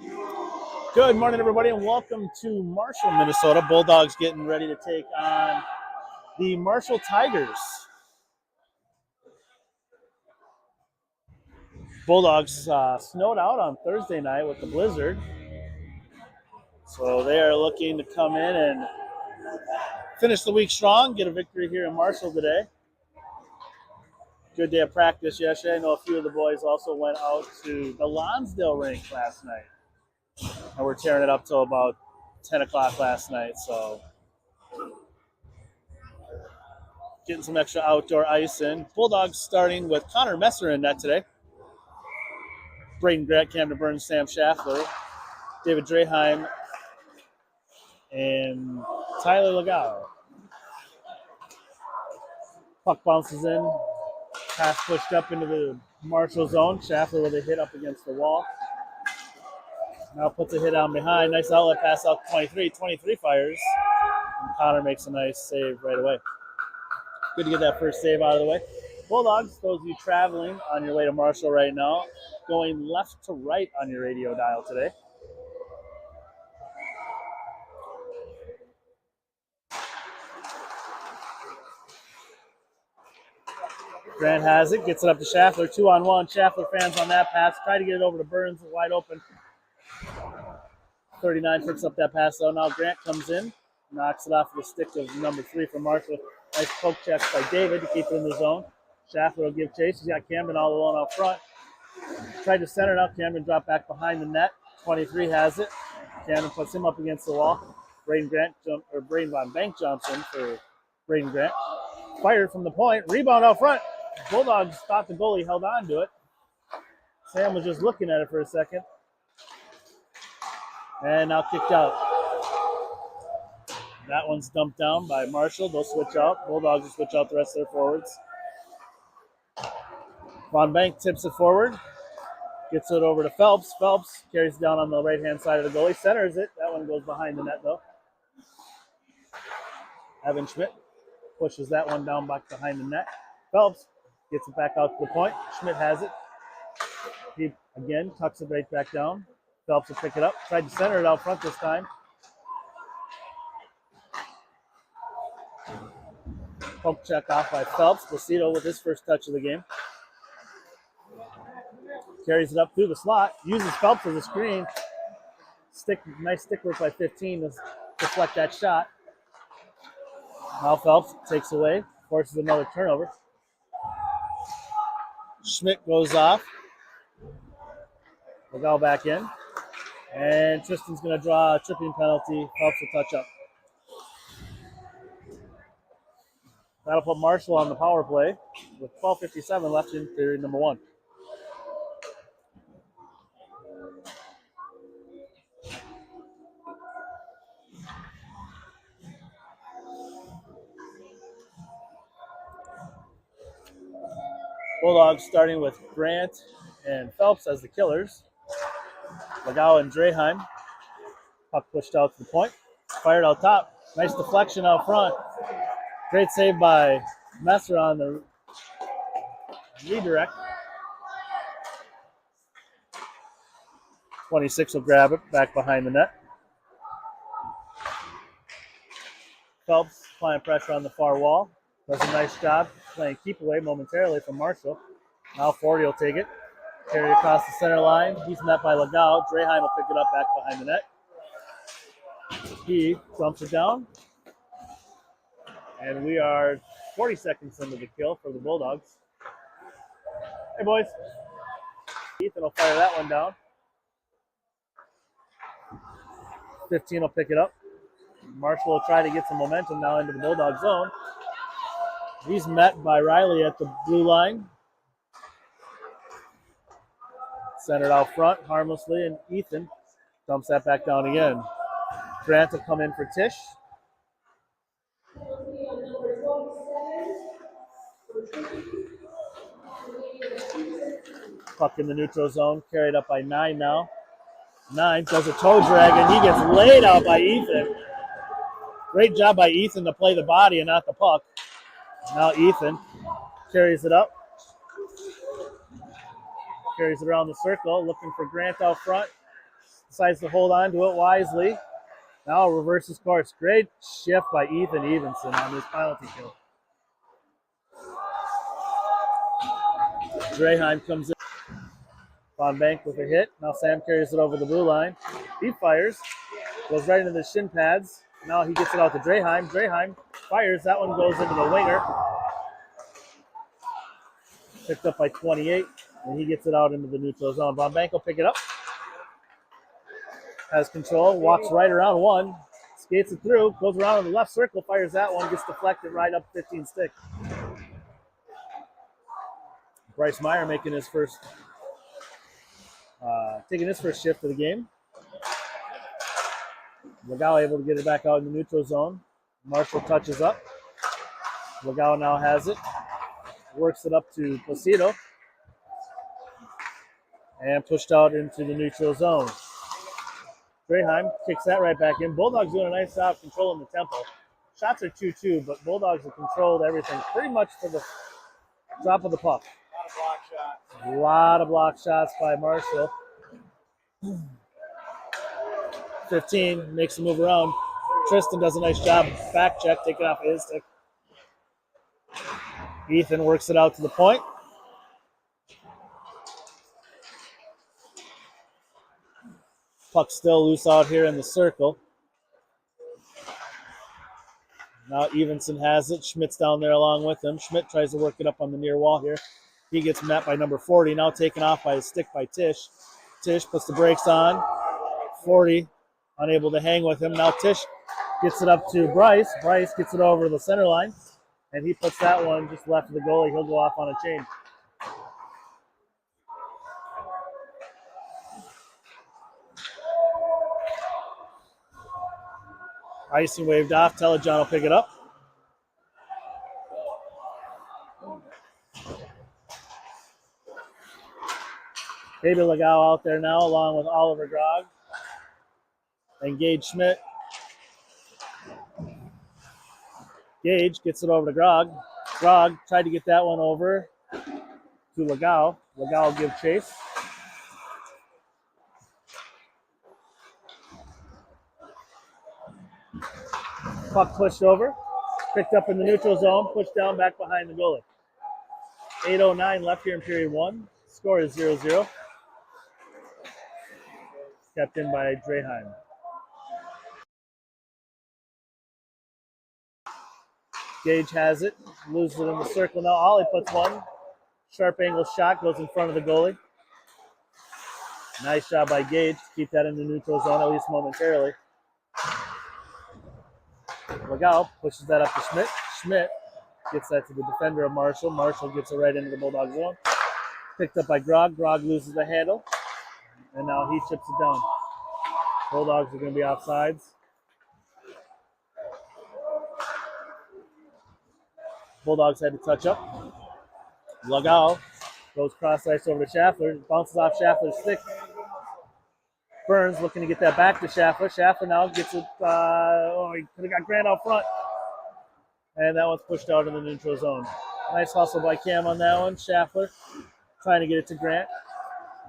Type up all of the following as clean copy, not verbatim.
Good morning, everybody, and welcome to Marshall, Minnesota. Bulldogs getting ready to take on the Marshall Tigers. Bulldogs snowed out on Thursday night with the blizzard, so they are looking to come in and finish the week strong, get a victory here in Marshall today. Good day of practice yesterday. I know a few of the boys also went out to the Lonsdale rink last night, and we're tearing it up till about 10 o'clock last night, so getting some extra outdoor ice in. Bulldogs starting with Connor Messer in net today. Braden Grant, Camden Burns, Sam Schaffler, David Draheim, and Tyler Legao. Puck bounces in. Pass pushed up into the Marshall zone. Schaffler with a hit up against the wall. Now puts a hit on behind. Nice outlet pass out to 23. 23 fires. And Connor makes a nice save right away. Good to get that first save out of the way. Bulldogs, those of you traveling on your way to Marshall right now, going left to right on your radio dial today. Grant has it, gets it up to Schaffler, 2-on-1. Schaffler fans on that pass. Try to get it over to Burns, wide open. 39 picks up that pass, though. Now Grant comes in, knocks it off the stick of number 3 for Marshall. Nice poke check by David to keep it in the zone. Schaffler will give chase. He's got Camden all alone out front. Tried to center it up. Camden dropped back behind the net. 23 has it. Camden puts him up against the wall. Braden Von Bank jumps in for Braden Grant. Fired from the point. Rebound out front. Bulldogs thought the goalie held on to it. Sam was just looking at it for a second. And now kicked out. That one's dumped down by Marshall. They'll switch out. Bulldogs will switch out the rest of their forwards. Von Bank tips it forward. Gets it over to Phelps. Phelps carries it down on the right-hand side of the goalie. Centers it. That one goes behind the net, though. Evan Schmidt pushes that one down back behind the net. Phelps gets it back out to the point. Schmidt has it. He, again, tucks it right back down. Phelps will pick it up. Tried to center it out front this time. Poke check off by Phelps. Placido with his first touch of the game. Carries it up through the slot. Uses Phelps as a screen. Nice stick work by 15 to deflect that shot. Now Phelps takes away. Forces another turnover. Schmidt goes off. We'll go back in. And Tristan's going to draw a tripping penalty. Phelps will touch up. That'll put Marshall on the power play with 12:57 left in period number 1. Bulldogs starting with Grant and Phelps as the killers. Legao and Draheim. Puck pushed out to the point. Fired out top. Nice deflection out front. Great save by Messer on the redirect. 26 will grab it back behind the net. Phelps applying pressure on the far wall. Does a nice job playing keep away momentarily from Marshall. Now 40 will take it. Carry across the center line. He's met by Legao. Draheim will pick it up back behind the net. He dumps it down. And we are 40 seconds into the kill for the Bulldogs. Hey, boys. Ethan will fire that one down. 15 will pick it up. Marshall will try to get some momentum now into the Bulldog zone. He's met by Riley at the blue line. Centered out front harmlessly, and Ethan dumps that back down again. Grant will come in for Tisch. Puck in the neutral zone, carried up by 9 now. 9 does a toe drag, and he gets laid out by Ethan. Great job by Ethan to play the body and not the puck. Now Ethan carries it up. Carries it around the circle, looking for Grant out front. decides to hold on to it wisely. Now reverses course. Great shift by Ethan Evenson on his penalty kill. Draheim comes in. Von Bank with a hit. Now Sam carries it over the blue line. He fires. Goes right into the shin pads. Now he gets it out to Draheim. Draheim fires. That one goes into the winger. Picked up by 28. And he gets it out into the neutral zone. Von Bank will pick it up. Has control. Walks right around one. Skates it through. Goes around in the left circle. Fires that one. Gets deflected right up 15 stick. Bryce Meyer making his first taking his first shift of the game. Legal able to get it back out in the neutral zone. Marshall touches up. Legal now has it. Works it up to Placido. And pushed out into the neutral zone. Draheim kicks that right back in. Bulldogs doing a nice job controlling the tempo. Shots are 2-2, but Bulldogs have controlled everything pretty much to the drop of the puck. A lot of block shots by Marshall. 15 makes a move around. Tristan does a nice job. Back check, take it off of his stick. Ethan works it out to the point. Puck still loose out here in the circle. Now Evenson has it. Schmidt's down there along with him. Schmidt tries to work it up on the near wall here. He gets met by number 40. Now taken off by his stick by Tish. Tish puts the brakes on. 40 unable to hang with him. Now Tish gets it up to Bryce. Bryce gets it over the center line. And he puts that one just left of the goalie. He'll go off on a chain. Icing waved off. Telejohn will pick it up. Baby Legal out there now along with Oliver Grog and Gage Schmidt. Gage gets it over to Grog. Grog tried to get that one over to Legal. Legal will give chase. Puck pushed over. Picked up in the neutral zone. Pushed down back behind the goalie. 8:09 left here in period one. Score is 0-0. Kept in by Draheim. Gage has it. Loses it in the circle now. Ollie puts one. Sharp angle shot. Goes in front of the goalie. Nice job by Gage to keep that in the neutral zone, at least momentarily. Legal pushes that up to Schmidt. Schmidt gets that to the defender of Marshall. Marshall gets it right into the Bulldog zone. Picked up by Grog. Grog loses the handle. And now he chips it down. Bulldogs are going to be offsides. Bulldogs had to touch up. Legal goes cross ice over to Schaffler. Bounces off Schaffler's stick. Burns looking to get that back to Schaffler. Schaffler now gets it. He could have got Grant out front. And that one's pushed out in the neutral zone. Nice hustle by Cam on that one. Schaffler trying to get it to Grant.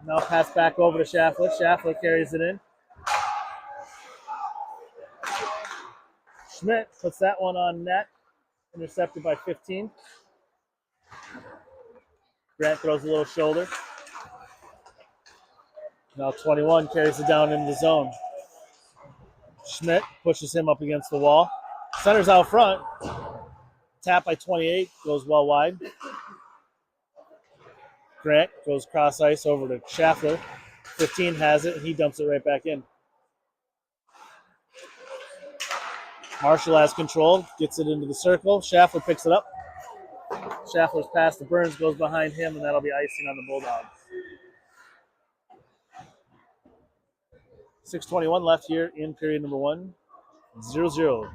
Now pass back over to Schaffler. Schaffler carries it in. Schmidt puts that one on net. Intercepted by 15. Grant throws a little shoulder. Now 21 carries it down into the zone. Schmidt pushes him up against the wall. Centers out front. Tap by 28. Goes well wide. Grant goes cross ice over to Schaffler. 15 has it, and he dumps it right back in. Marshall has control, gets it into the circle. Schaffler picks it up. Schaffler's pass to Burns goes behind him, and that'll be icing on the Bulldogs. 6:21 left here in period number one. 0-0.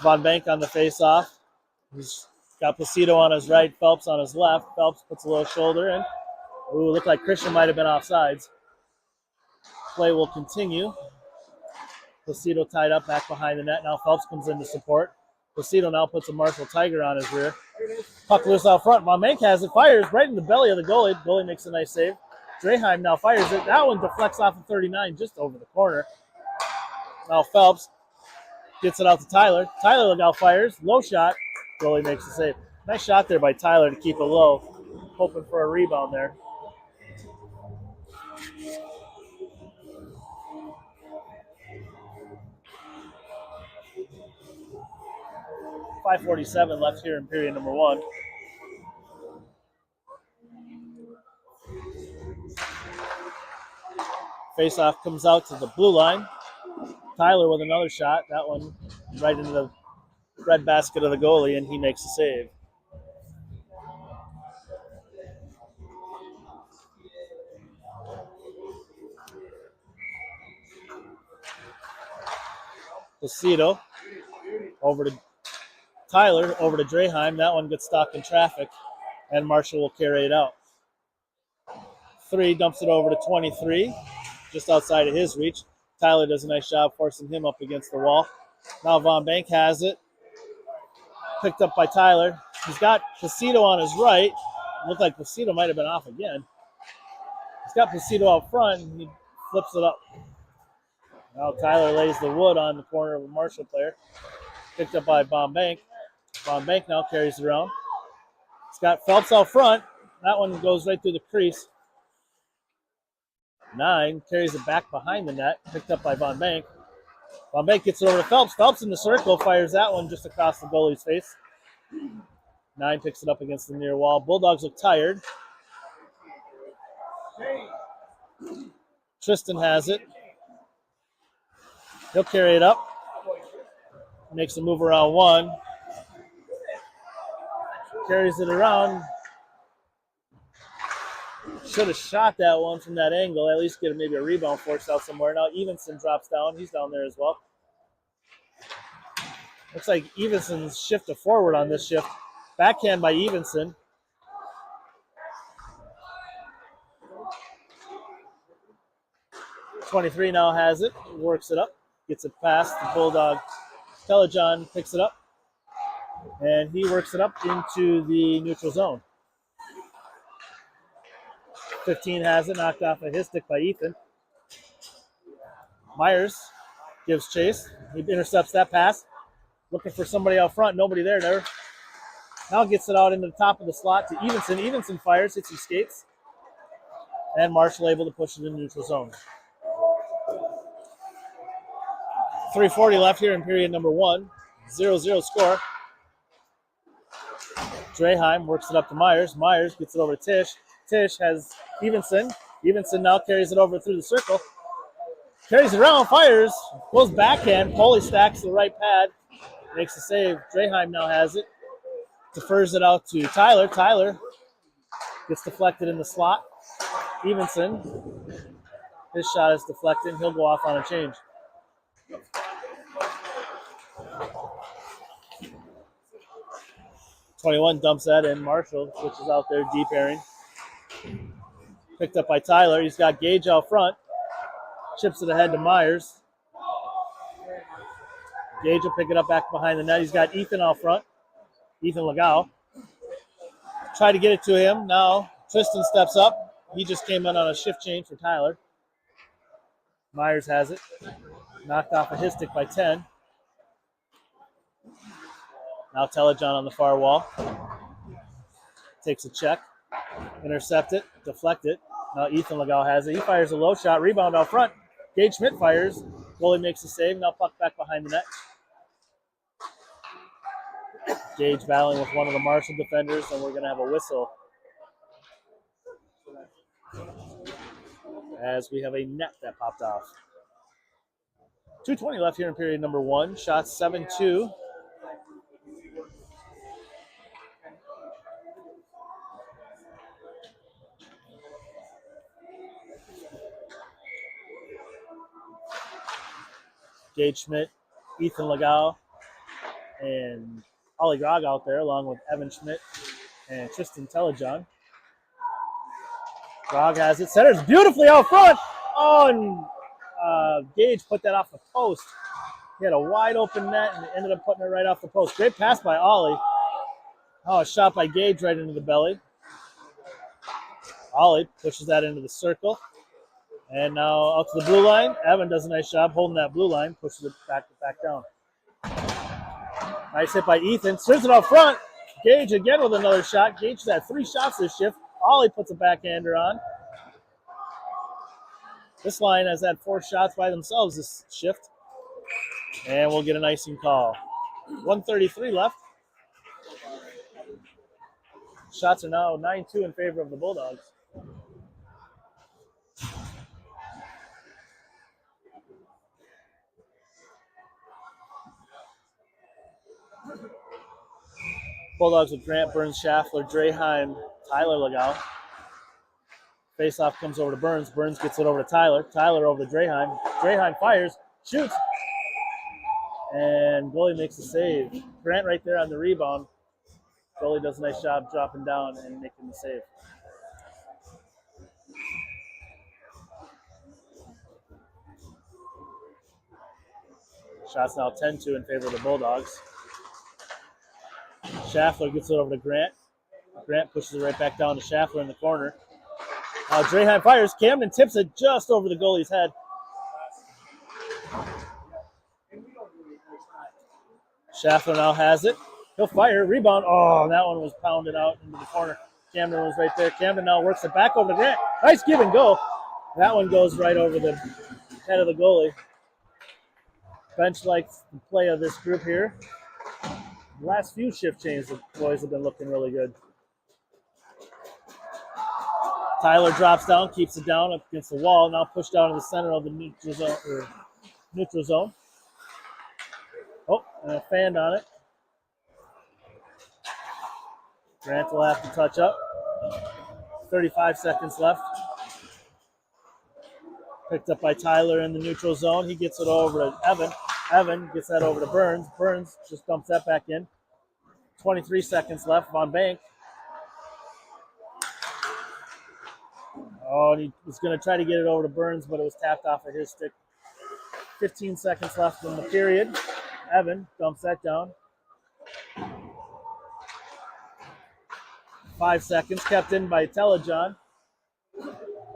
Von Bank on the face-off. He's got Placido on his right, Phelps on his left. Phelps puts a little shoulder in. Ooh, looked like Christian might have been offsides. play will continue. Placido tied up back behind the net. Now Phelps comes in to support. Placido now puts a Marshall Tiger on his rear. Puck loose out front. Monbank has it, fires right in the belly of the goalie. Goalie makes a nice save. Draheim now fires it. That one deflects off of 39 just over the corner. Now Phelps gets it out to Tyler. Tyler look out, fires. Low shot. Goalie makes the save. Nice shot there by Tyler to keep it low. Hoping for a rebound there. .547 left here in period number 1. Faceoff comes out to the blue line. Tyler with another shot. That one right into the red basket of the goalie, and he makes the save. Placido over to Tyler, over to Draheim. That one gets stuck in traffic, and Marshall will carry it out. 3 dumps it over to 23, just outside of his reach. Tyler does a nice job forcing him up against the wall. Now Von Bank has it. Picked up by Tyler. He's got Placido on his right. Looked like Placido might have been off again. He's got Placido out front, and he flips it up. Now Tyler lays the wood on the corner of a Marshall player. Picked up by Von Bank. Von Bank now carries it around. He's got Phelps out front. That one goes right through the crease. 9 carries it back behind the net. Picked up by Von Bank. Von Bank gets it over to Phelps. Phelps in the circle fires that one just across the goalie's face. 9 picks it up against the near wall. Bulldogs look tired. Tristan has it. He'll carry it up. Makes a move around 1. Carries it around. Should have shot that one from that angle. At least get maybe a rebound forced out somewhere. Now Evenson drops down. He's down there as well. Looks like Evenson's shifted forward on this shift. Backhand by Evenson. .23 now has it. Works it up. Gets it past the Bulldog. Telejohn picks it up. And he works it up into the neutral zone. 15 has it, knocked off of his stick by Ethan. Myers gives chase. He intercepts that pass. Looking for somebody out front. Nobody there. Now gets it out into the top of the slot to Evenson. Evenson fires, hits his skates. And Marshall able to push it in the neutral zone. 3:40 left here in period number 1. 0-0 score. Draheim works it up to Myers. Myers gets it over to Tisch. Tisch has Evenson. Evenson now carries it over through the circle. Carries it around, fires, goes backhand. Poley stacks the right pad. Makes the save. Draheim now has it. Defers it out to Tyler. Tyler gets deflected in the slot. Evenson. His shot is deflected. He'll go off on a change. .21 dumps that in. Marshall switches out there, deep airing. Picked up by Tyler. He's got Gage out front. Chips it ahead to Myers. Gage will pick it up back behind the net. He's got Ethan out front. Ethan Legao. Try to get it to him. Now Tristan steps up. He just came in on a shift change for Tyler. Myers has it. Knocked off a his stick by 10. Now Telejohn on the far wall. Takes a check. Intercept it. Deflect it. Now Ethan Legao has it. He fires a low shot. Rebound out front. Gage Schmidt fires. Goalie makes a save. Now puck back behind the net. Gage battling with one of the Marshall defenders, and we're going to have a whistle as we have a net that popped off. 2:20 left here in period number 1. Shots 7-2. Gage Schmidt, Ethan Legao, and Ollie Grog out there, along with Evan Schmidt and Tristan Telejohn. Grog has it. Centers beautifully out front. Oh, and Gage put that off the post. He had a wide open net and ended up putting it right off the post. Great pass by Ollie. Oh, a shot by Gage right into the belly. Ollie pushes that into the circle. And now out to the blue line. Evan does a nice job holding that blue line, pushes it back down. Nice hit by Ethan. Serves it out front. Gage again with another shot. Gage has had 3 shots this shift. Ollie puts a backhander on. This line has had 4 shots by themselves this shift. And we'll get an icing call. 1:33 left. Shots are now 9-2 in favor of the Bulldogs. Bulldogs with Grant, Burns, Schaffler, Draheim, Tyler Legal. Face-off comes over to Burns. Burns gets it over to Tyler. Tyler over to Draheim. Draheim fires, shoots, and goalie makes a save. Grant right there on the rebound. Goalie does a nice job dropping down and making the save. Shots now 10-2 in favor of the Bulldogs. Schaffler gets it over to Grant. Grant pushes it right back down to Schaffler in the corner. Draheim fires. Camden tips it just over the goalie's head. Schaffler now has it. He'll fire. Rebound. Oh, that one was pounded out into the corner. Camden was right there. Camden now works it back over to Grant. Nice give and go. That one goes right over the head of the goalie. Bench likes the play of this group here. The last few shift changes, the boys have been looking really good. Tyler drops down, keeps it down up against the wall. Now pushed down to the center of the neutral zone. Oh, and a fan on it. Grant will have to touch up. 35 seconds left. Picked up by Tyler in the neutral zone. He gets it over to Evan. Evan gets that over to Burns. Burns just dumps that back in. 23 seconds left. Von Bank. Oh, and he was going to try to get it over to Burns, but it was tapped off of his stick. 15 seconds left in the period. Evan dumps that down. 5 seconds kept in by Telejohn.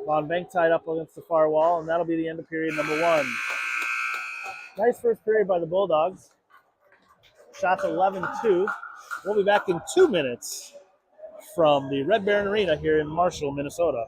Von Bank tied up against the far wall, and that'll be the end of period number 1. Nice first period by the Bulldogs. Shots 11-2. We'll be back in 2 minutes from the Red Baron Arena here in Marshall, Minnesota.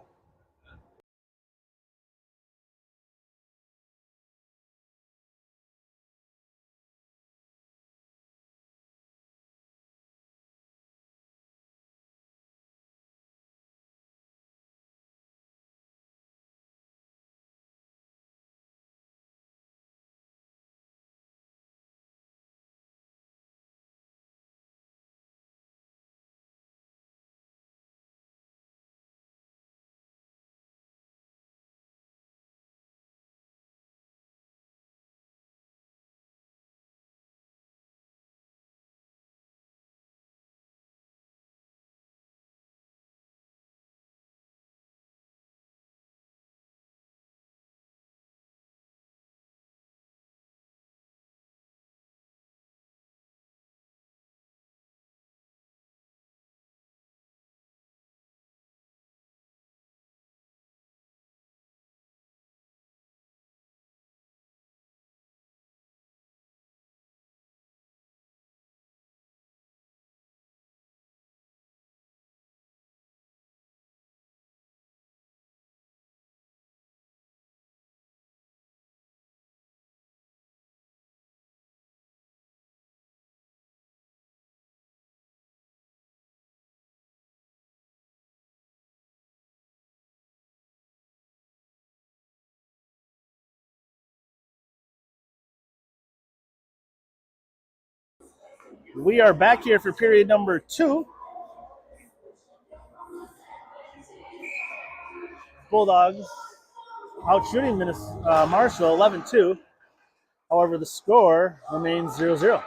We are back here for period number 2. Bulldogs out shooting Marshall 11-2. However, the score remains 0-0.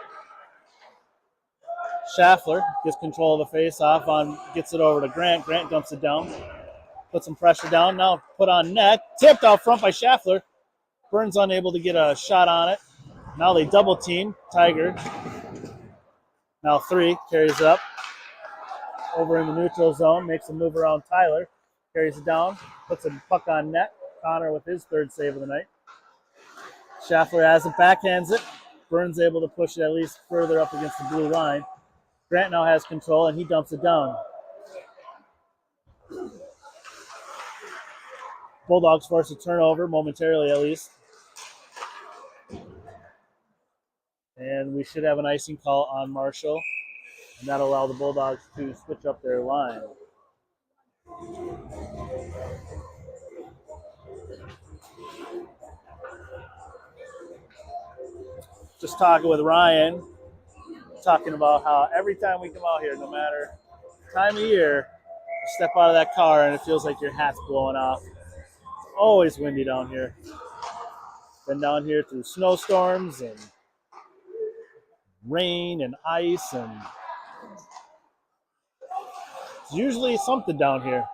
Schaffler gets control of the face-off, gets it over to Grant. Grant dumps it down, puts some pressure down. Now put on net. Tipped out front by Schaffler. Burns unable to get a shot on it. Now they double team. Tiger. Now 3. Carries up. Over in the neutral zone. Makes a move around Tyler. Carries it down. Puts a puck on net. Connor with his 3rd save of the night. Schaffler has it. Backhands it. Burns able to push it at least further up against the blue line. Grant now has control, and he dumps it down. Bulldogs force a turnover, momentarily at least. And we should have an icing call on Marshall. And that'll allow the Bulldogs to switch up their line. Just talking with Ryan, talking about how every time we come out here, no matter time of year, you step out of that car and it feels like your hat's blowing off. It's always windy down here. Been down here through snowstorms and rain and ice, and it's usually something down here.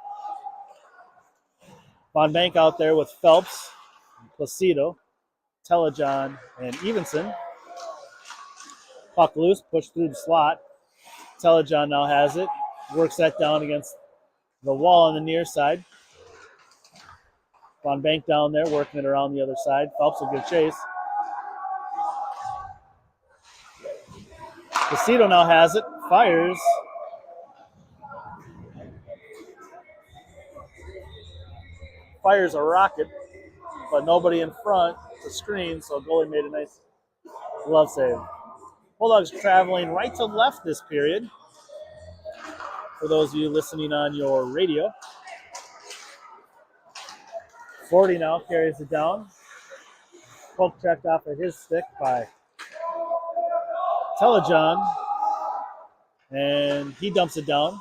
Von Bank out there with Phelps, Placido, Telejohn, and Evenson. Puck loose, pushed through the slot. Telejohn now has it. Works that down against the wall on the near side. Von Bank down there, working it around the other side. Phelps will give chase. Placido now has it. Fires. Fires a rocket, but nobody in front to screen, so goalie made a nice glove save. Bulldogs traveling right to left this period. For those of you listening on your radio. 40 now carries it down. Poke checked off of his stick by Telejohn. And he dumps it down.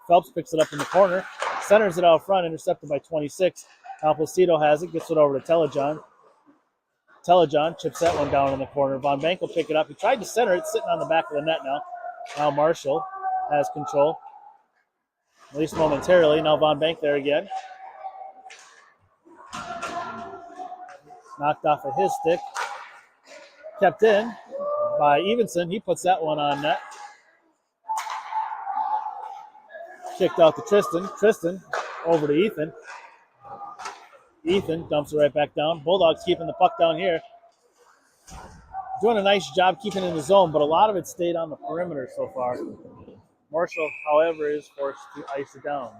Phelps picks it up in the corner. Centers it out front, intercepted by 26. Now Placido has it, gets it over to Telejohn. Telejohn chips that one down in the corner. Von Bank will pick it up. He tried to center it, sitting on the back of the net now. Now Marshall has control, at least momentarily. Now Von Bank there again. Knocked off of his stick. Kept in by Evenson. He puts that one on net. Kicked out to Tristan. Tristan over to Ethan. Ethan dumps it right back down. Bulldogs keeping the puck down here. Doing a nice job keeping it in the zone, but a lot of it stayed on the perimeter so far. Marshall, however, is forced to ice it down.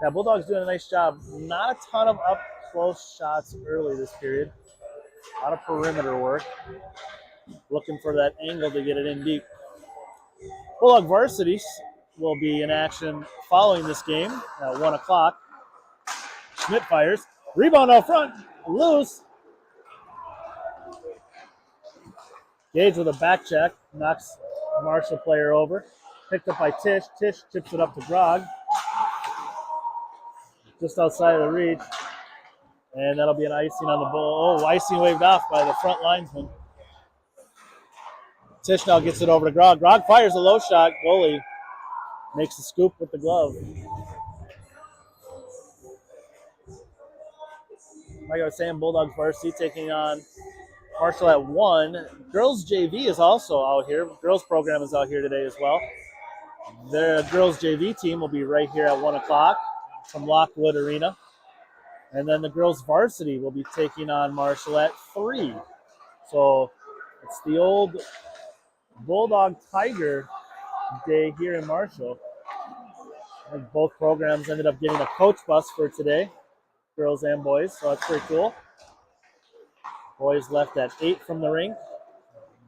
Yeah, Bulldogs doing a nice job. Not a ton of up-close shots early this period. A lot of perimeter work. Looking for that angle to get it in deep. Bulldog varsity will be in action following this game at 1 o'clock. Schmidt fires. Rebound out front. Loose. Gage with a back check. Knocks Marshall player over. Picked up by Tish. Tish chips it up to Grog. Just outside of the reach. And that'll be an icing on the ball. Oh, icing waved off by the front linesman. Tish now gets it over to Grog. Grog fires a low shot. Goalie makes the scoop with the glove. Like I was saying, Bulldogs varsity taking on Marshall at 1. Girls JV is also out here. Girls program is out here today as well. The girls JV team will be right here at 1 o'clock from Lockwood Arena. And then the girls varsity will be taking on Marshall at 3. So it's the old Bulldog Tiger day here in Marshall. I think both programs ended up getting a coach bus for today, girls and boys, so that's pretty cool. Boys left at 8 from the rink.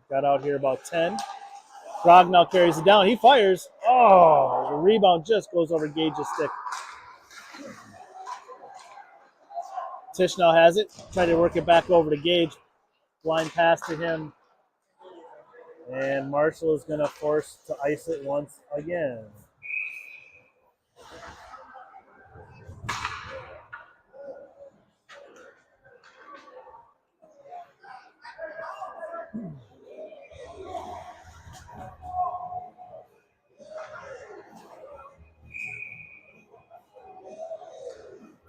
Got out here about 10. Grog now carries it down. He fires. Oh, the rebound just goes over Gage's stick. Tish now has it. Trying to work it back over to Gage. Blind pass to him. And Marshall is going to force to ice it once again.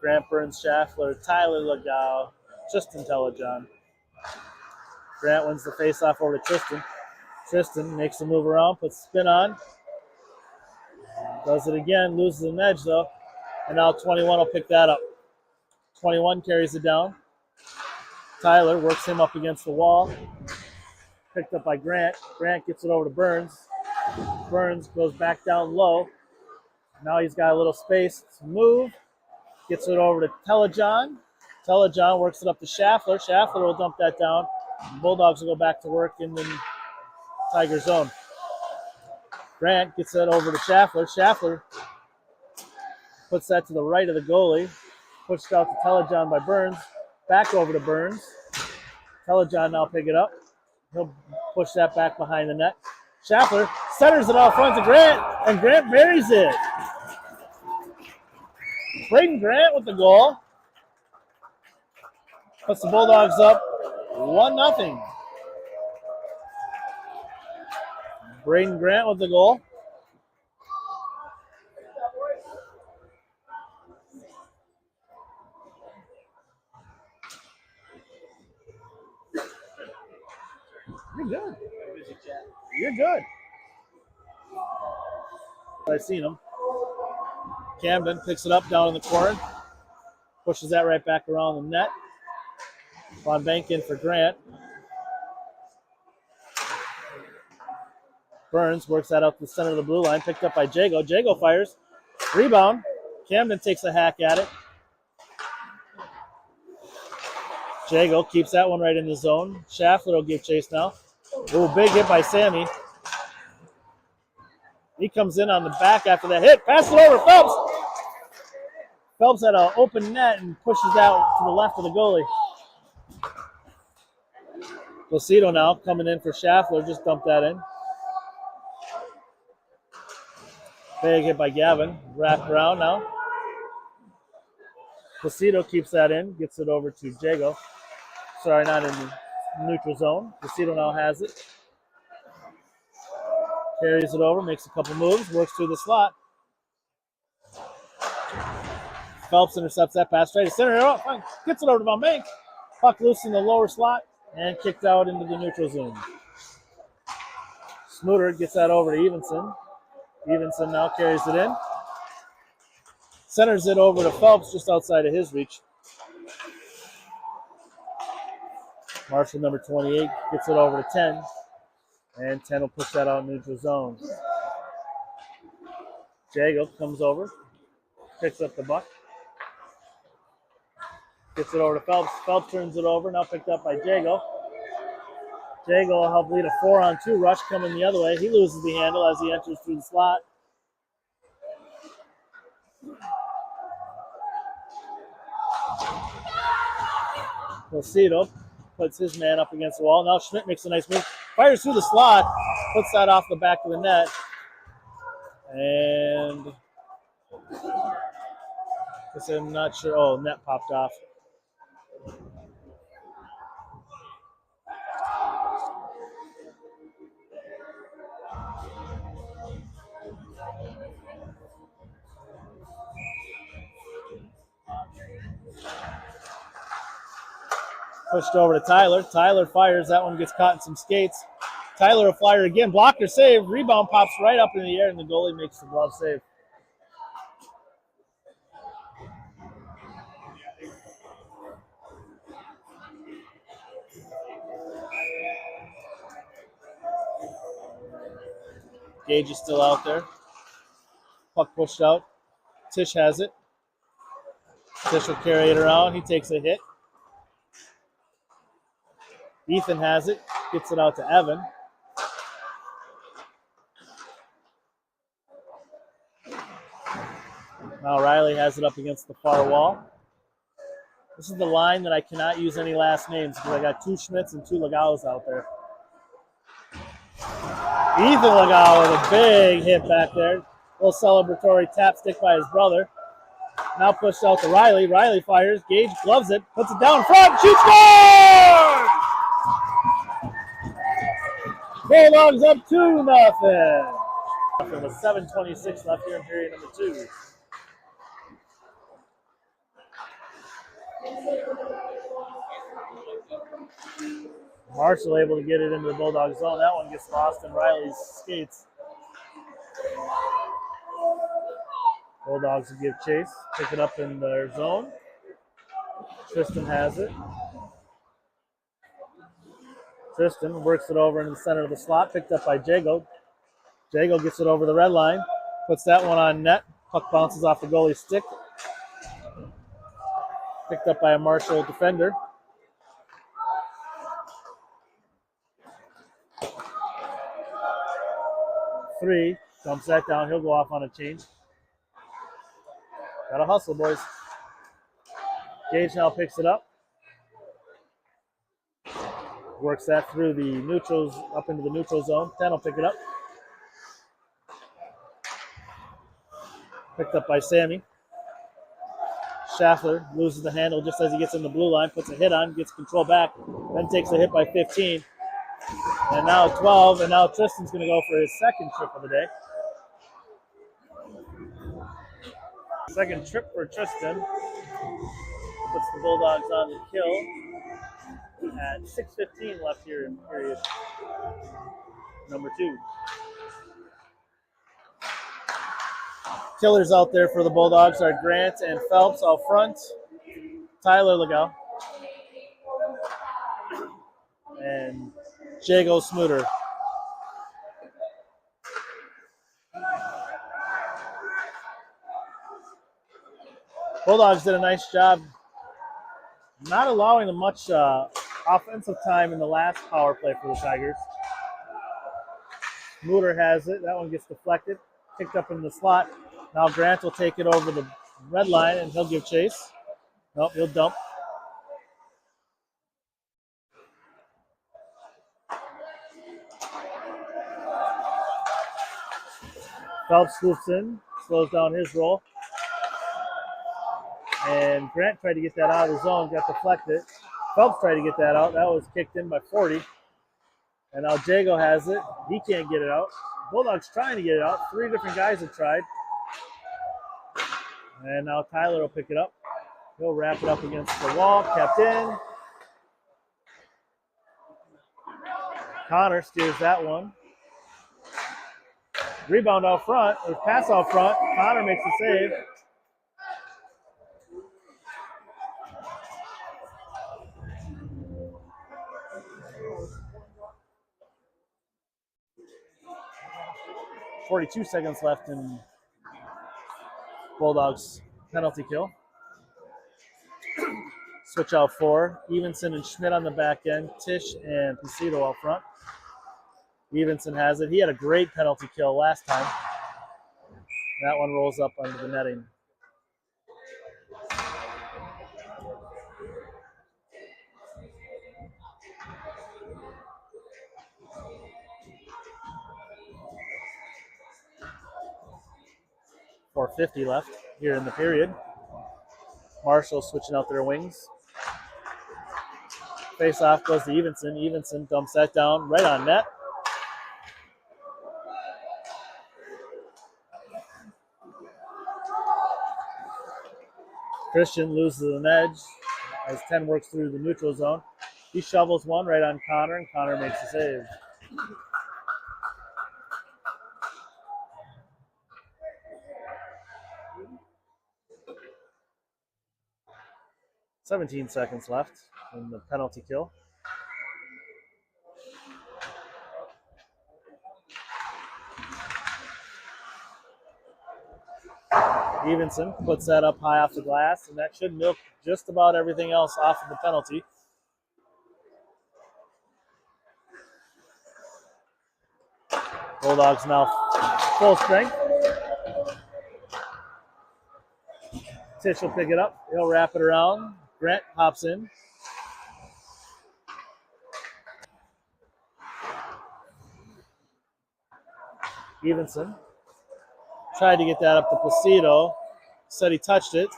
Grant, Burns, Schaffler, Tyler, Legal, Tristan Telejohn. Grant wins the faceoff over to Tristan. Tristan makes a move around, puts spin on. Does it again, loses an edge though. And now 21 will pick that up. 21 carries it down. Tyler works him up against the wall. Picked up by Grant. Grant gets it over to Burns. Burns goes back down low. Now he's got a little space to move. Gets it over to Telejohn. Telejohn works it up to Schaffler. Schaffler will dump that down. Bulldogs will go back to work in the Tiger zone. Grant gets that over to Schaffler. Schaffler puts that to the right of the goalie. Pushed out to Telejohn by Burns. Back over to Burns. Telejohn now pick it up. He'll push that back behind the net. Schaffler centers it out front to Grant, and Grant buries it. Braden Grant with the goal. Puts the Bulldogs up 1-0. Braden Grant with the goal. You're good. You're good. I've seen him. Camden picks it up down in the corner. Pushes that right back around the net. Von Bank in for Grant. Burns works that out to the center of the blue line. Picked up by Jago. Jago fires. Rebound. Camden takes a hack at it. Jago keeps that one right in the zone. Schaffler will give chase now. Ooh, big hit by Sammy. He comes in on the back after that hit. Pass it over to Phelps. Phelps had an open net and pushes out to the left of the goalie. Placido now coming in for Schaffler. Just dumped that in. Big hit by Gavin. Wrapped around now. Placido keeps that in. Gets it over to Jago. Sorry, not in the neutral zone. Placido now has it. Carries it over, makes a couple moves, works through the slot. Phelps intercepts that pass straight to center. Gets it over to Von Bank. Puck loose in the lower slot and kicked out into the neutral zone. Smuter gets that over to Evenson. Evenson now carries it in. Centers it over to Phelps just outside of his reach. Marshall, number 28, gets it over to 10. And 10 will push that out in neutral zone. Jago comes over, picks up the buck. Gets it over to Phelps. Phelps turns it over, now picked up by Jago. Jago will help lead a 4-on-2 rush coming the other way. He loses the handle as he enters through the slot. Placido puts his man up against the wall. Now Schmidt makes a nice move. Fires through the slot. Puts that off the back of the net. And I'm not sure. Oh, net popped off. Pushed over to Tyler. Tyler fires. That one gets caught in some skates. Tyler will fire again. Blocker save. Rebound pops right up in the air, and the goalie makes the glove save. Gage is still out there. Puck pushed out. Tish has it. Tish will carry it around. He takes a hit. Ethan has it. Gets it out to Evan. Now Riley has it up against the far wall. This is the line that I cannot use any last names because I got 2 Schmitz and 2 Legals out there. Ethan Legal with a big hit back there. A little celebratory tap stick by his brother. Now pushed out to Riley. Riley fires. Gage gloves it. Puts it down in front. Shoots, scores! Bulldogs up 2-0. With 7:26 left here in period number 2. Marshall able to get it into the Bulldog zone. That one gets lost in Riley's skates. Bulldogs will give chase, pick it up in their zone. Tristan has it. Tristan works it over in the center of the slot, picked up by Jago. Jago gets it over the red line, puts that one on net. Puck bounces off the goalie's stick. Picked up by a Marshall defender. Three, dumps that down. He'll go off on a change. Gotta hustle, boys. Gage now picks it up. Works that through the neutrals, up into the neutral zone. 10 will pick it up. Picked up by Sammy. Schaffler loses the handle just as he gets in the blue line, puts a hit on, gets control back, then takes a hit by 15. And now 12, and now Tristan's going to go for his second trip of the day. Second trip for Tristan. Puts the Bulldogs on the kill at 6:15 left here in period number 2. Killers out there for the Bulldogs are Grant and Phelps out front. Tyler Legal. And Jago Smuter. Bulldogs did a nice job not allowing them much offensive time in the last power play for the Tigers. Smuter has it. That one gets deflected. Picked up in the slot. Now Grant will take it over the red line, and he'll give chase. Nope, he'll dump. Phelps swoops in, slows down his roll. And Grant tried to get that out of the zone, got deflected. Phelps tried to get that out. That was kicked in by 40. And now Jago has it. He can't get it out. Bulldogs trying to get it out. 3 different guys have tried. And now Tyler will pick it up. He'll wrap it up against the wall, kept in. Connor steers that one. Rebound out front, or pass out front. Connor makes the save. .42 seconds left in Bulldogs penalty kill. Switch out 4. Evenson and Schmidt on the back end. Tisch and Pacito out front. Evenson has it. He had a great penalty kill last time. That one rolls up under the netting. .450 left here in the period. Marshall switching out their wings. Face off goes to Evenson. Evenson dumps that down right on net. Christian loses an edge as 10 works through the neutral zone. He shovels one right on Connor, and Connor makes the save. .17 seconds left in the penalty kill. Evenson puts that up high off the glass, and that should milk just about everything else off of the penalty. Bulldogs now full strength. Tisch will pick it up. He'll wrap it around. Grant hops in. Evenson tried to get that up to Placido. Said he touched it.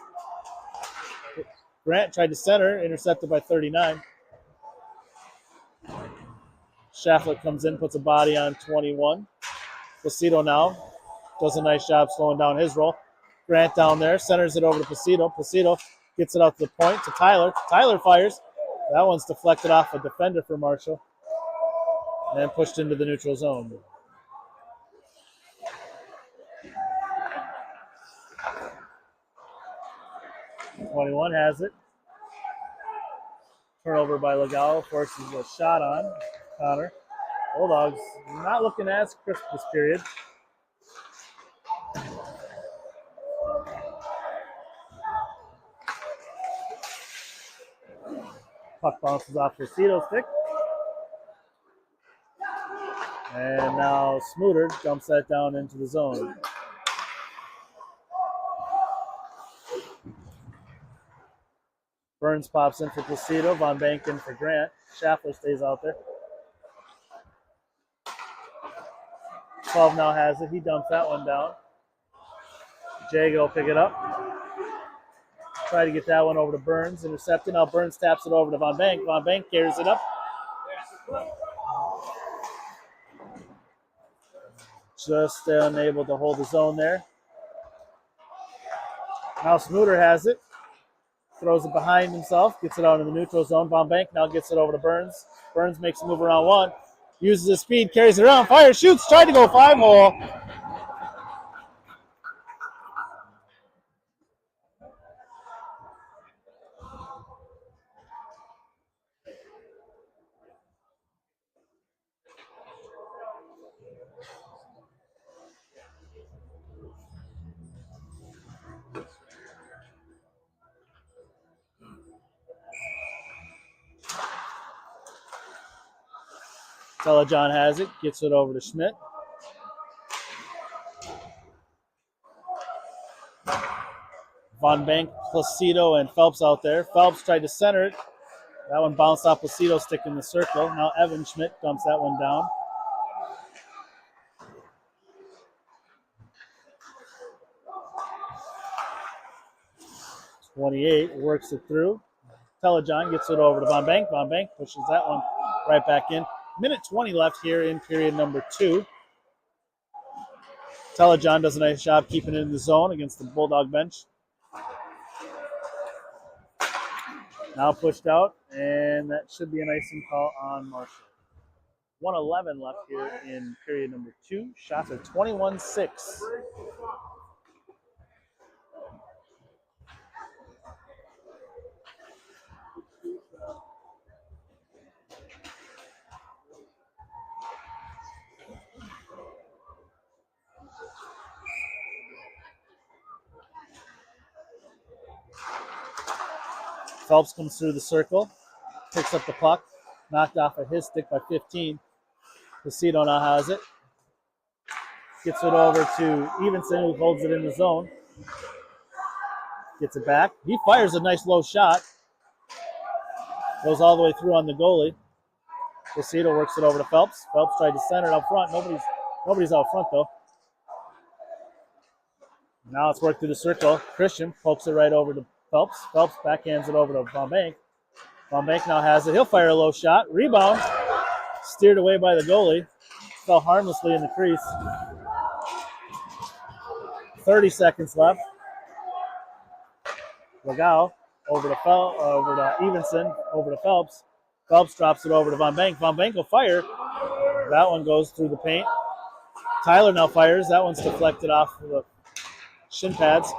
Grant tried to center, intercepted by 39. Schaffler comes in, puts a body on 21. Placido now does a nice job slowing down his roll. Grant down there, centers it over to Placido. Placido gets it out to the point to Tyler. Tyler fires. That one's deflected off a defender for Marshall. and pushed into the neutral zone. '21 has it. Turnover by Legal, forces a shot on Connor. Bulldogs not looking as crisp this period. Puck bounces off Placido's stick. And now Smoother dumps that down into the zone. Burns pops in for Placido. Von Bank in for Grant. Schaffler stays out there. 12 now has it. He dumps that one down. Jago will pick it up. Try to get that one over to Burns. Intercepted. Now Burns taps it over to Von Bank. Von Bank carries it up. Just unable to hold his own there. Now Smoother has it. Throws it behind himself. Gets it out in the neutral zone. Von Bank now gets it over to Burns. Burns makes a move around one. Uses his speed. Carries it around. Fires. Shoots. Tried to go 5-hole. Telejohn has it. Gets it over to Schmidt. Von Bank, Placido, and Phelps out there. Phelps tried to center it. That one bounced off Placido's stick in the circle. Now Evan Schmidt dumps that one down. '28 works it through. Telejohn gets it over to Von Bank. Von Bank pushes that one right back in. Minute 20 left here in period number 2. Telejohn does a nice job keeping it in the zone against the Bulldog bench. Now pushed out, and that should be an icing call on Marshall. 1:11 left here in period number 2. Shots are 21-6. Phelps comes through the circle, picks up the puck, knocked off of his stick by 15. Placido now has it. Gets it over to Evenson, who holds it in the zone. Gets it back. He fires a nice low shot. Goes all the way through on the goalie. Placido works it over to Phelps. Phelps tried to center it up front. Nobody's out front, though. Now it's worked through the circle. Christian pokes it right over to Phelps. Phelps backhands it over to Von Bank. Von Bank now has it. He'll fire a low shot. Rebound. Steered away by the goalie. Fell harmlessly in the crease. 30 seconds left. Legal over to Evenson, over to Phelps. Phelps drops it over to Von Bank. Von Bank will fire. That one goes through the paint. Tyler now fires. That one's deflected off of the shin pads.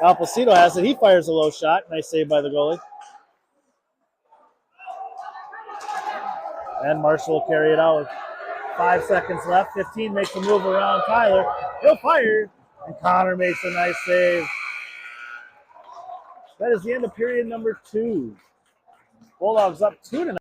Now Placido has it. He fires a low shot. Nice save by the goalie. And Marshall will carry it out with 5 seconds left. 15 makes a move around Tyler. He'll fire. And Connor makes a nice save. That is the end of period number 2. Bulldogs up 2-0.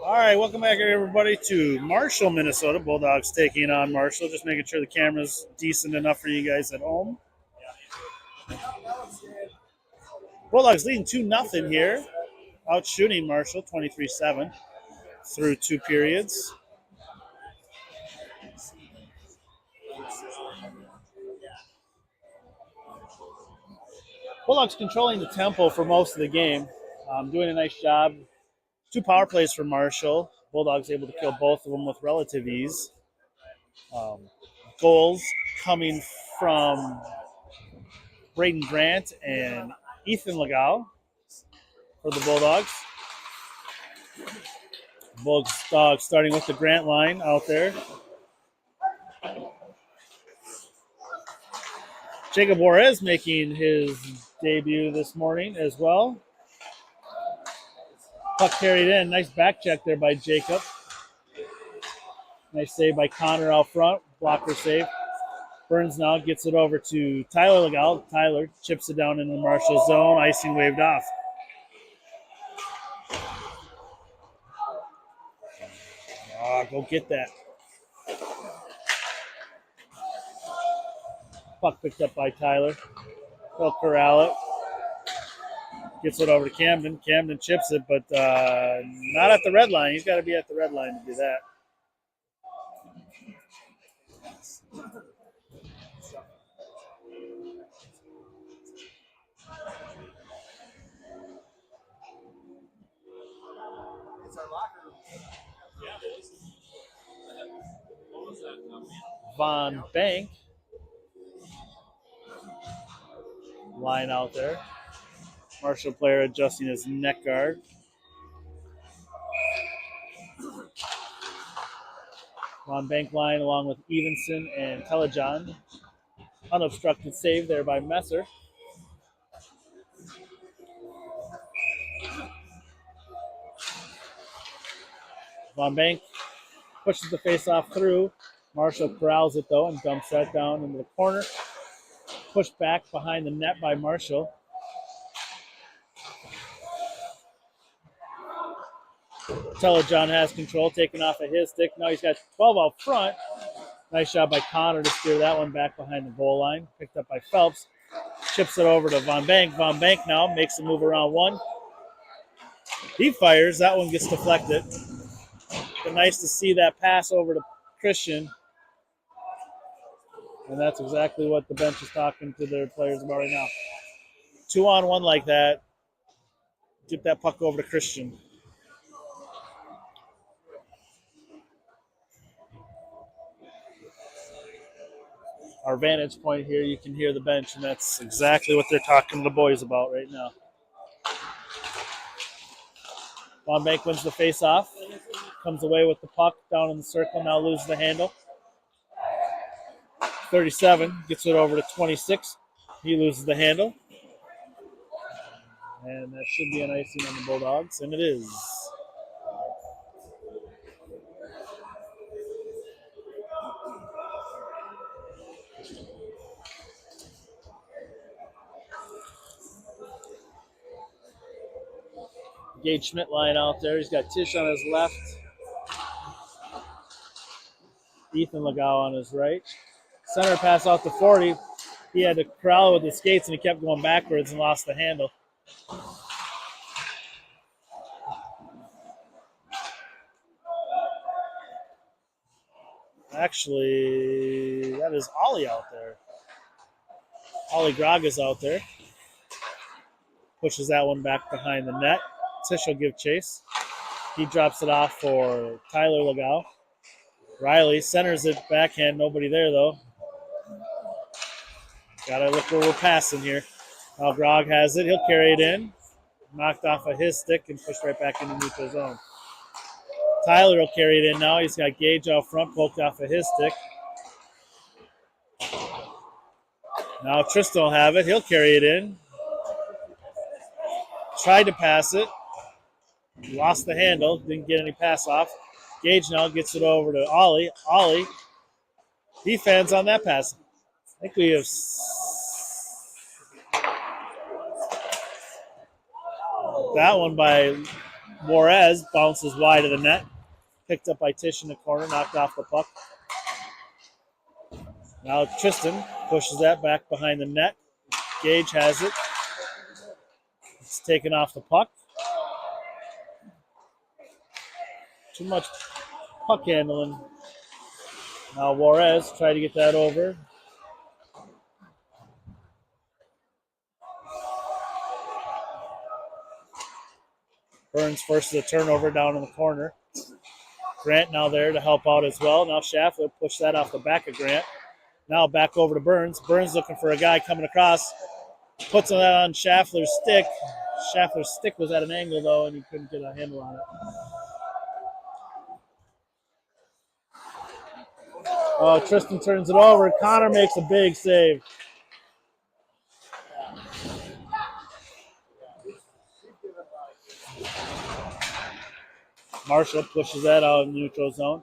All right, welcome back, everybody, to Marshall, Minnesota. Bulldogs taking on Marshall. Just making sure the camera's decent enough for you guys at home. Bulldogs leading 2-0 here, out shooting Marshall 23-7 through 2 periods. Bulldogs controlling the tempo for most of the game, doing a nice job. 2 power plays for Marshall. Bulldogs able to kill both of them with relative ease. Goals coming from Braden Grant and Ethan Legal for the Bulldogs. Bulldogs starting with the Grant line out there. Jacob Juarez making his debut this morning as well. Puck carried in. Nice back check there by Jacob. Nice save by Connor out front. Blocker save. Burns now gets it over to Tyler Legal. Tyler chips it down in the Marshall zone. Icing waved off. Go get that. Puck picked up by Tyler. He'll corral it. Gets it over to Camden. Camden chips it, but not at the red line. He's got to be at the red line to do that. Von Bank. Line out there. Marshall player adjusting his neck guard. Von Bank line along with Evenson and Telejohn. Unobstructed save there by Messer. Von Bank pushes the face-off through. Marshall corrals it, though, and dumps that down into the corner. Pushed back behind the net by Marshall. Telejohn has control, taken off of his stick. Now he's got 12 out front. Nice job by Connor to steer that one back behind the goal line. Picked up by Phelps. Chips it over to Von Bank. Von Bank now makes a move around one. He fires. That one gets deflected. But nice to see that pass over to Christian. And that's exactly what the bench is talking to their players about right now. 2-on-1 like that. Get that puck over to Christian. Our vantage point here, you can hear the bench, and that's exactly what they're talking to the boys about right now. Von Bank wins the face-off. Comes away with the puck down in the circle. Now loses the handle. 37 gets it over to 26. He loses the handle. And that should be an icing on the Bulldogs, and it is. Gage Schmidt line out there. He's got Tish on his left. Ethan Legal on his right. Center pass out to 40. He had to corral with his skates, and he kept going backwards and lost the handle. Actually, that is Ollie out there. Ollie Grog is out there. Pushes that one back behind the net. Tish will give chase. He drops it off for Tyler Legal. Riley centers it backhand. Nobody there, though. Got to look where we're passing here. Now Grog has it. He'll carry it in. Knocked off of his stick and pushed right back into neutral zone. Tyler will carry it in now. He's got Gage out front, poked off of his stick. Now Tristan will have it. He'll carry it in. Tried to pass it. Lost the handle. Didn't get any pass off. Gage now gets it over to Ollie. Ollie defends on that pass. I think we have that one by Juarez bounces wide of the net. Picked up by Tish in the corner, knocked off the puck. Now Tristan pushes that back behind the net. Gage has it. It's taken off the puck. Too much puck handling. Now Juarez tried to get that over. Burns forces a turnover down in the corner. Grant now there to help out as well. Now Schaffler pushed that off the back of Grant. Now back over to Burns. Burns looking for a guy coming across. Puts that on Schaffler's stick. Schaffler's stick was at an angle, though, and he couldn't get a handle on it. Oh, Tristan turns it over. Connor makes a big save. Marshall pushes that out in the neutral zone.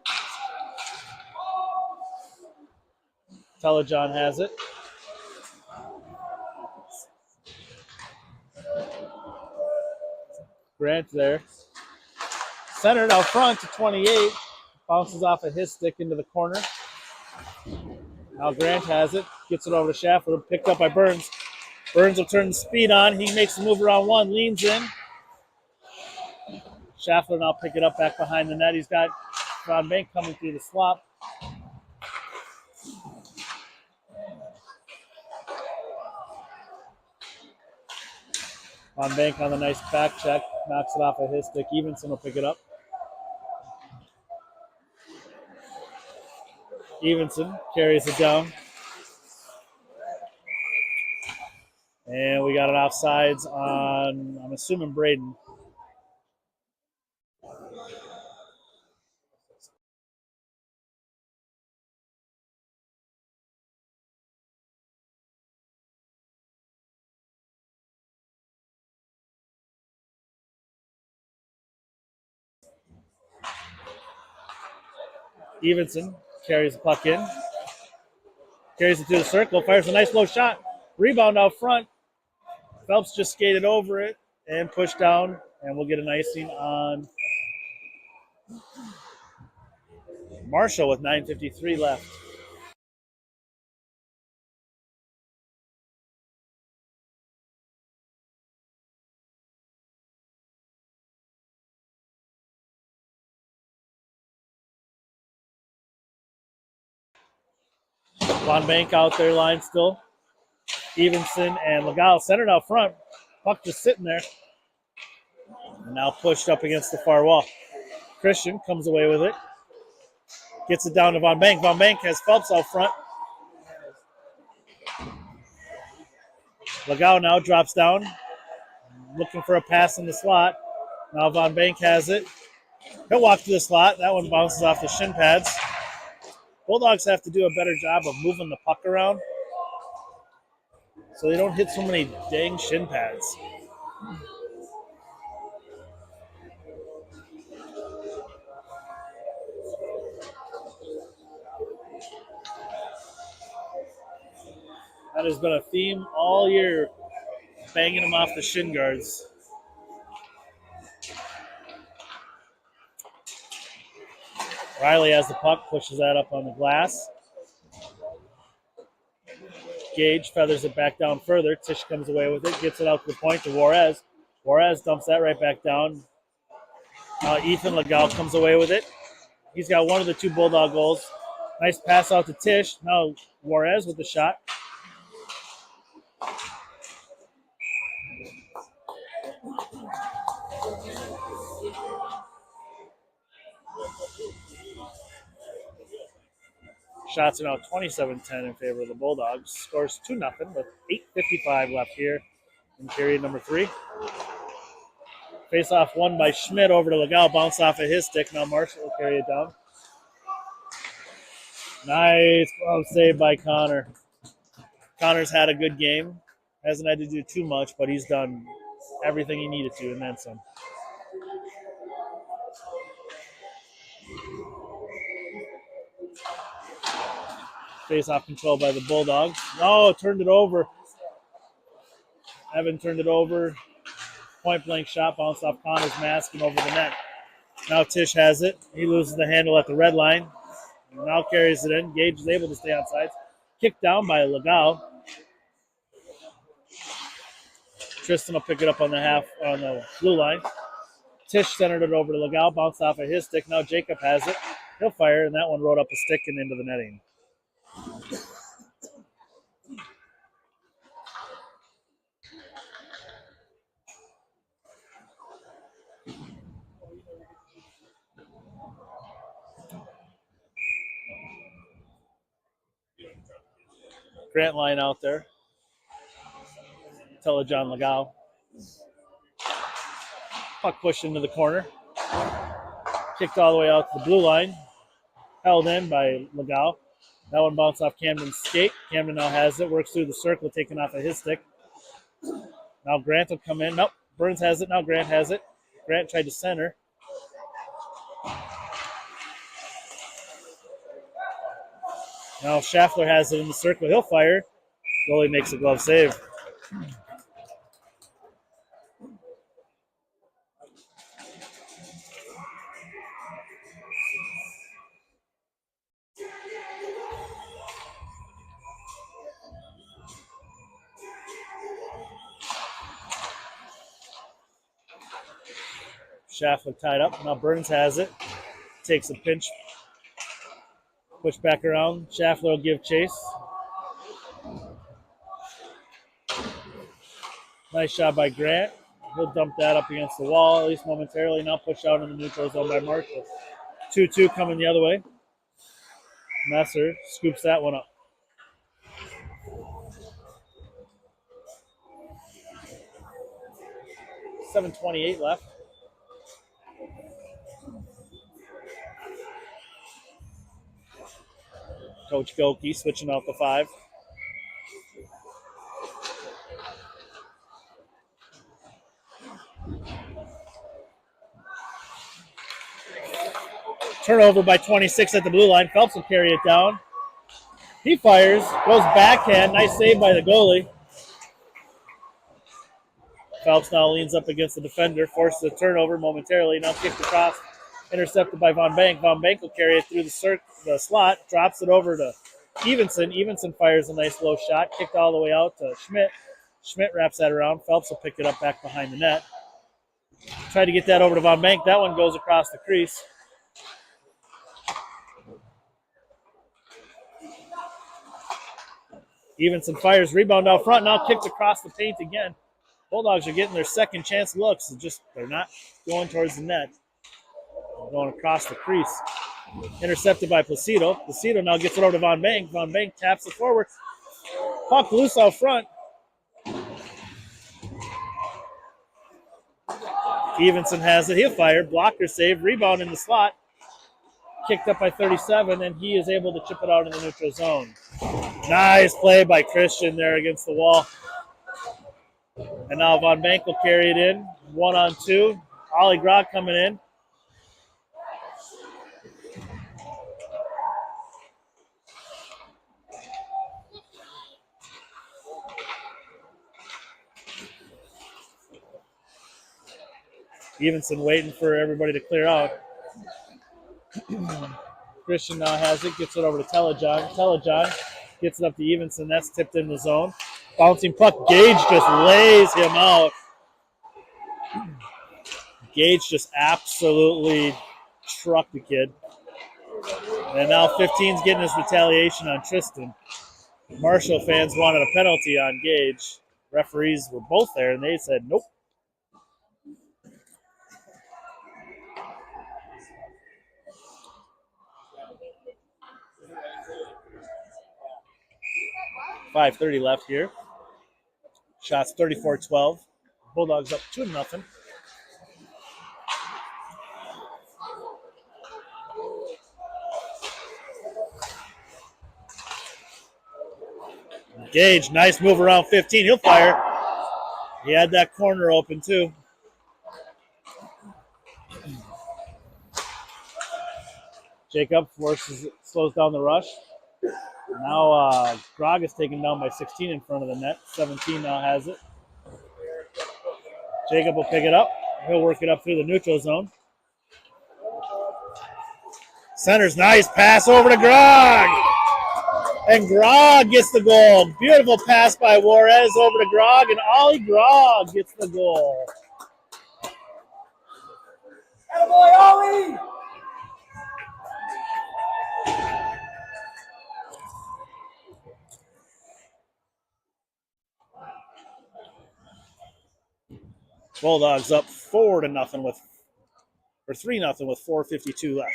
Telejohn has it. Grant there. Centered out front to 28. Bounces off of his stick into the corner. Now Grant has it. Gets it over to Schaffler. Picked up by Burns. Burns will turn the speed on. He makes the move around one. Leans in. Schaffler now pick it up back behind the net. He's got Von Bank coming through the slop. Von Bank on the nice back check. Knocks it off of his stick. Evenson will pick it up. Evenson carries it down. And we got an offsides on, I'm assuming, Braden. Evenson carries the puck in. Carries it through the circle. Fires a nice low shot. Rebound out front. Phelps just skated over it and pushed down. And we'll get an icing on Marshall with 9:53 left. Von Bank out there, line still. Evenson and Legal centered out front. Puck just sitting there. And now pushed up against the far wall. Christian comes away with it. Gets it down to Von Bank. Von Bank has Phelps out front. Legal now drops down. Looking for a pass in the slot. Now Von Bank has it. He'll walk to the slot. That one bounces off the shin pads. Bulldogs have to do a better job of moving the puck around so they don't hit so many dang shin pads. That has been a theme all year, banging them off the shin guards. Riley has the puck, pushes that up on the glass. Gage feathers it back down further. Tish comes away with it, gets it out to the point to Juarez. Juarez dumps that right back down. Ethan Legal comes away with it. He's got one of the two Bulldog goals. Nice pass out to Tish. Now Juarez with the shot. Shots are now 27-10 in favor of the Bulldogs. Scores 2-0 with 8:55 left here in period number 3. Face-off won by Schmidt over to Legal. Bounce off of his stick. Now Marshall will carry it down. Nice glove save by Connor. Connor's had a good game. Hasn't had to do too much, but he's done everything he needed to and then some. Face-off control by the Bulldogs. No, turned it over. Evan turned it over. Point blank shot, bounced off Connor's mask and over the net. Now Tish has it. He loses the handle at the red line. Now carries it in. Gage is able to stay on sides. Kicked down by Legal. Tristan will pick it up on the blue line. Tish centered it over to Legal, bounced off of his stick. Now Jacob has it. He'll fire, and that one rode up a stick and into the netting. Grant line out there. Telejohn Legal. Puck pushed into the corner. Kicked all the way out to the blue line. Held in by Legal. That one bounced off Camden's skate. Camden now has it. Works through the circle, taken off of his stick. Now Grant will come in. Nope. Burns has it. Now Grant has it. Grant tried to center. Now Schaffler has it in the circle. He'll fire. Goalie makes a glove save. Schaffler tied up. Now Burns has it. Takes a pinch. Push back around. Schaffler will give chase. Nice shot by Grant. He'll dump that up against the wall, at least momentarily. Now push out in the neutral zone by Marshall. 2-2 coming the other way. Messer scoops that one up. .728 left. Coach Goki switching out the 5. Turnover by 26 at the blue line. Phelps will carry it down. He fires, goes backhand. Nice save by the goalie. Phelps now leans up against the defender, forces a turnover momentarily. Now kicked across, intercepted by Von Bank. Von Bank will carry it through the slot, drops it over to Evenson. Evenson fires a nice low shot, kicked all the way out to Schmidt. Schmidt wraps that around. Phelps will pick it up back behind the net. Tried to get that over to Von Bank. That one goes across the crease. Evenson fires, rebound out front, now kicked across the paint again. Bulldogs are getting their second chance looks. They're not going towards the net. They're going across the crease. Intercepted by Placido. Placido now gets it over to Von Bank. Von Bank taps it forward. Puck loose out front. Evenson has it. He'll fire. Blocker save. Rebound in the slot. Kicked up by 37, and he is able to chip it out in the neutral zone. Nice play by Christian there against the wall. And now Von Bank will carry it in. 1-on-2. Ollie Grock coming in. Evenson waiting for everybody to clear out. Christian now has it, gets it over to Telejohn. Telejohn gets it up to Evenson. That's tipped in the zone. Bouncing puck. Gage just lays him out. Gage just absolutely trucked the kid. And now 15's getting his retaliation on Tristan. Marshall fans wanted a penalty on Gage. Referees were both there, and they said nope. .5:30 left here. Shots 34-12. Bulldogs up 2-0. Gage, nice move around 15. He'll fire. He had that corner open too. Jacob slows down the rush. Now Grog is taken down by 16 in front of the net. 17 now has it. Jacob will pick it up. He'll work it up through the neutral zone. Center's nice pass over to Grog. And Grog gets the goal. Beautiful pass by Juarez over to Grog, and Ollie Grog gets the goal. Attaboy, Ollie! Bulldogs up 4-0 with, or 3-0 with 4:52 left.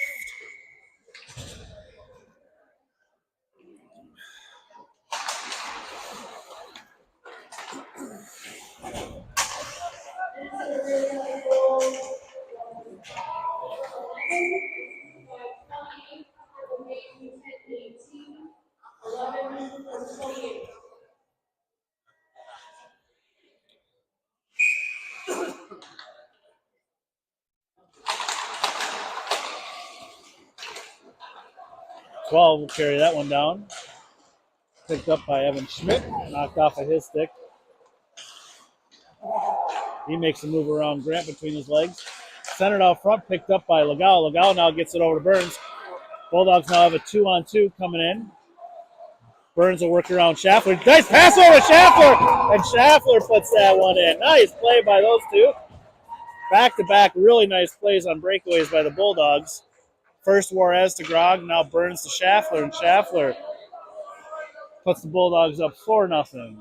Will carry that one down. Picked up by Evan Schmidt. Knocked off of his stick. He makes a move around Grant between his legs. Centered out front, picked up by Legal. Legal now gets it over to Burns. Bulldogs now have a 2-on-2 coming in. Burns will work around Schaffler. Nice pass over to Schaffler! And Schaffler puts that one in. Nice play by those two. Back-to-back, really nice plays on breakaways by the Bulldogs. First Juarez to Grog, now Burns to Schaffler, and Schaffler puts the Bulldogs up 4-0.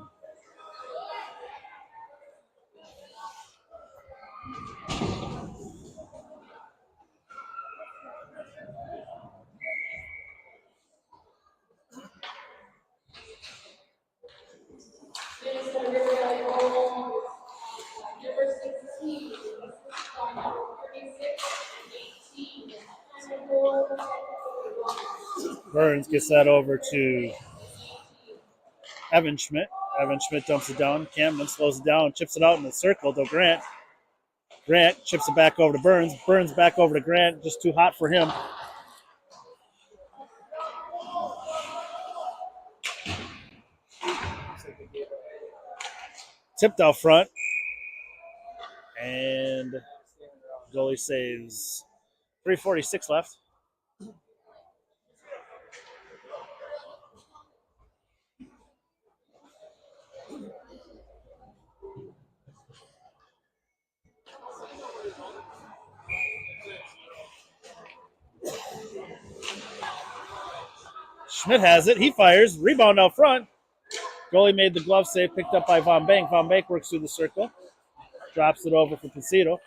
Burns gets that over to Evan Schmidt. Evan Schmidt dumps it down. Camden slows it down, chips it out in the circle to Grant. Grant chips it back over to Burns. Burns back over to Grant, just too hot for him. Tipped out front. And goalie saves. 3:46 left. Schmidt has it. He fires. Rebound out front. Goalie made the glove save, picked up by Von Bank. Von Bank works through the circle. Drops it over for Placido.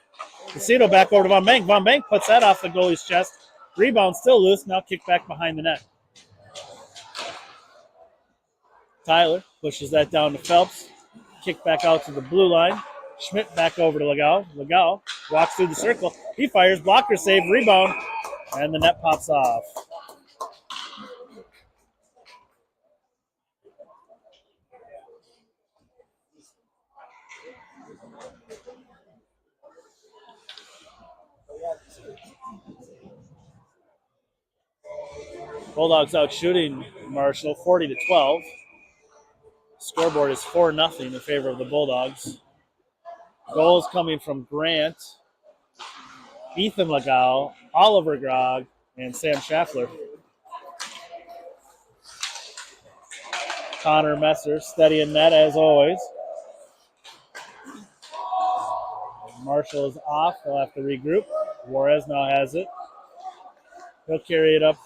Placido back over to Von Bank. Von Bank puts that off the goalie's chest. Rebound still loose. Now kick back behind the net. Tyler pushes that down to Phelps. Kick back out to the blue line. Schmidt back over to Legal. Legal walks through the circle. He fires. Blocker save. Rebound. And the net pops off. Bulldogs out shooting Marshall 40-12. Scoreboard is 4-0 in favor of the Bulldogs. Goals coming from Grant, Ethan Legal, Oliver Grog, and Sam Schaffler. Connor Messer steady in net as always. Marshall is off. They'll have to regroup. Juarez now has it. He'll carry it up.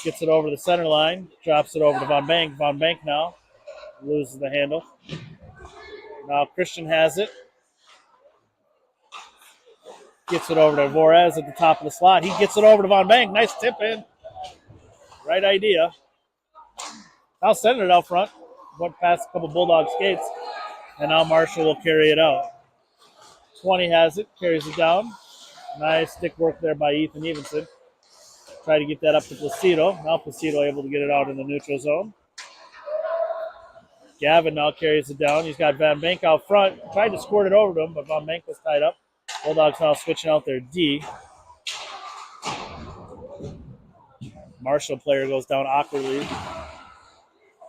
Gets it over the center line. Drops it over to Von Bank. Von Bank now loses the handle. Now Christian has it. Gets it over to Juarez at the top of the slot. He gets it over to Von Bank. Nice tip in. Right idea. Now send it out front. Went past a couple Bulldog skates. And now Marshall will carry it out. 20 has it. Carries it down. Nice stick work there by Ethan Evenson. Try to get that up to Placido. Now Placido able to get it out in the neutral zone. Gavin now carries it down. He's got Van Bank out front. Tried to squirt it over to him, but Van Bank was tied up. Bulldogs now switching out their D. Marshall player goes down awkwardly.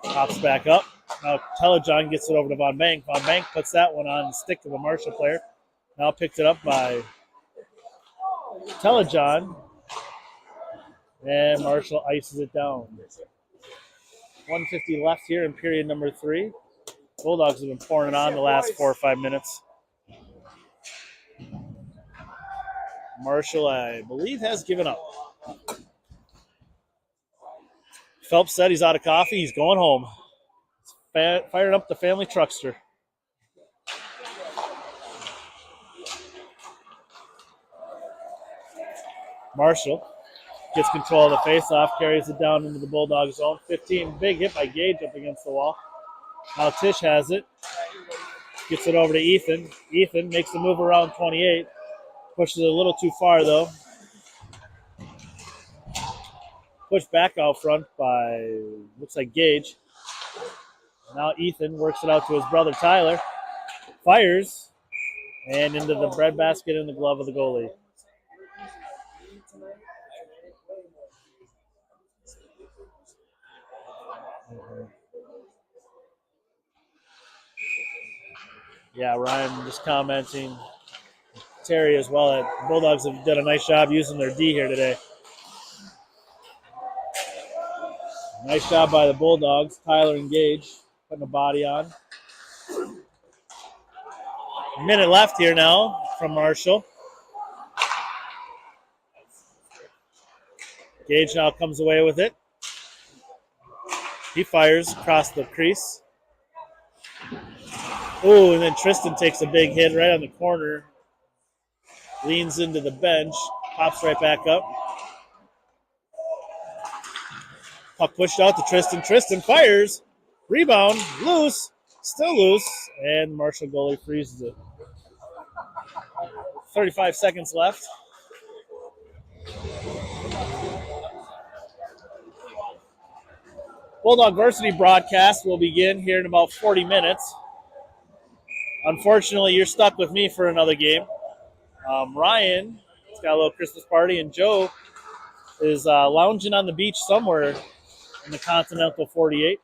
Pops back up. Now Telejohn gets it over to Von Bank. Von Bank puts that one on the stick of a Marshall player. Now picked it up by Telejohn. And Marshall ices it down. 150 left here in period number 3. Bulldogs have been pouring it on the last 4 or 5 minutes. Marshall, I believe, has given up. Phelps said he's out of coffee. He's going home. Fired up the family truckster. Marshall gets control of the face-off, carries it down into the Bulldog zone. 15, big hit by Gage up against the wall. Now Tisch has it. Gets it over to Ethan. Ethan makes the move around 28. Pushes it a little too far, though. Pushed back out front by, looks like Gage. Now Ethan works it out to his brother Tyler. Fires. And into the breadbasket in the glove of the goalie. Yeah, Ryan just commenting. Terry as well. That Bulldogs have done a nice job using their D here today. Nice job by the Bulldogs. Tyler and Gage putting a body on. A minute left here now from Marshall. Gage now comes away with it. He fires across the crease. Ooh, and then Tristan takes a big hit right on the corner. Leans into the bench. Pops right back up. Puck pushed out to Tristan. Tristan fires. Rebound. Loose. Still loose. And Marshall goalie freezes it. 35 seconds left. Bulldog Varsity broadcast will begin here in about 40 minutes. Unfortunately, you're stuck with me for another game. Ryan has got a little Christmas party, and Joe is lounging on the beach somewhere in the Continental 48.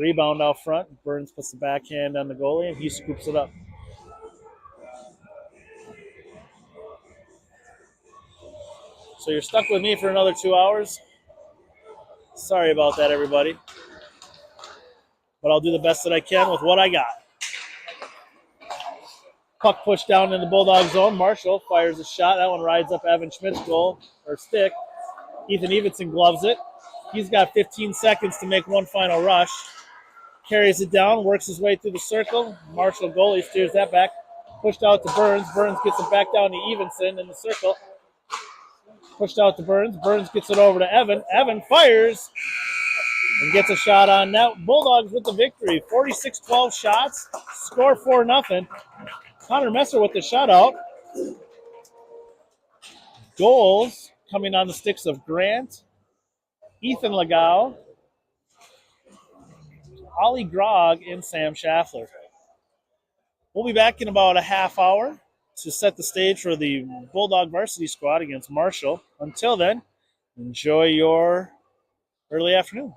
Rebound out front. Burns puts the backhand on the goalie, and he scoops it up. So you're stuck with me for another 2 hours. Sorry about that, everybody. But I'll do the best that I can with what I got. Puck pushed down in the Bulldog zone. Marshall fires a shot. That one rides up Evan Schmidt's goal, or stick. Ethan Evenson gloves it. He's got 15 seconds to make one final rush. Carries it down, works his way through the circle. Marshall goalie steers that back. Pushed out to Burns. Burns gets it back down to Evenson in the circle. Pushed out to Burns. Burns gets it over to Evan. Evan fires and gets a shot on net. Bulldogs with the victory. 46-12 shots. Score 4-0. Connor Messer with the shutout. Goals coming on the sticks of Grant, Ethan Legau, Ollie Grog, and Sam Schaffler. We'll be back in about a half hour to set the stage for the Bulldog varsity squad against Marshall. Until then, enjoy your early afternoon.